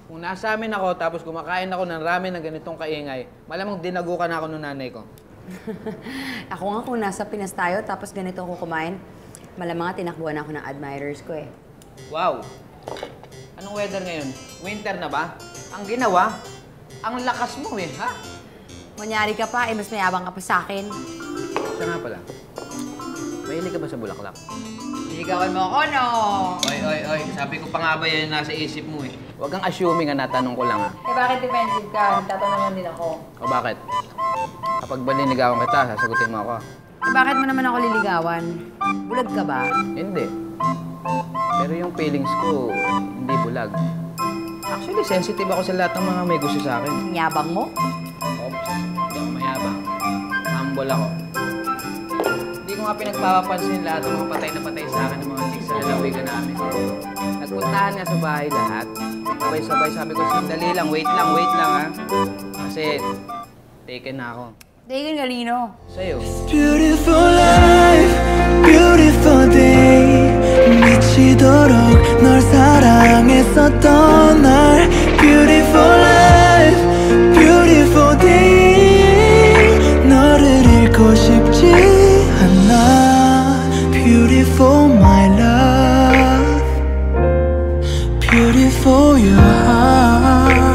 Kung nasa amin ako, tapos kumakain ako ng ramen na ganitong kaingay, malamang dinagukan ako ng nanay ko. Ako nga kung nasa Pinas tayo, tapos ganito ako kumain, malamang nga tinakbuhan ako ng admirers ko eh. Wow! Anong weather ngayon? Winter na ba? Ang ginawa, ang lakas mo eh, ha? Manyari ka pa, mas mayabang ka pa sa akin. Siya nga pala. Mahilig ka ba sa bulaklak? Ligawan mo ako, no? Oy. Sabi ko pa nga ba yan nasa isip mo eh. Huwag kang assuming na natanong ko lang ha. Eh bakit defensive ka? Nagtatanong din ako. O bakit? Kapag balinigawan kita, sasagutin mo ako. Eh bakit mo naman ako liligawan? Bulag ka ba? Hindi. Pero yung feelings ko, hindi bulag. Actually, sensitive ako sa lahat ng mga may gusto sa akin. Ang yabang mo? Oops, hindi ako mayabang. Humble ako. Hindi ko nga pinagpapapansin lahat ng mga patay na patay sa akin ng mga chicks sa lalawigan namin. Nagpuntahan nga sa bahay lahat. Sabay-sabay sabi ko, sandali lang, wait lang ha. Kasi, taken na ako. Taken kanino? Sa'yo. Beautiful life, beautiful day. 미치도록 널 사랑했었던 날. Beautiful life, beautiful day. 너를 잃고 싶지 않아. Beautiful my love, beautiful your heart.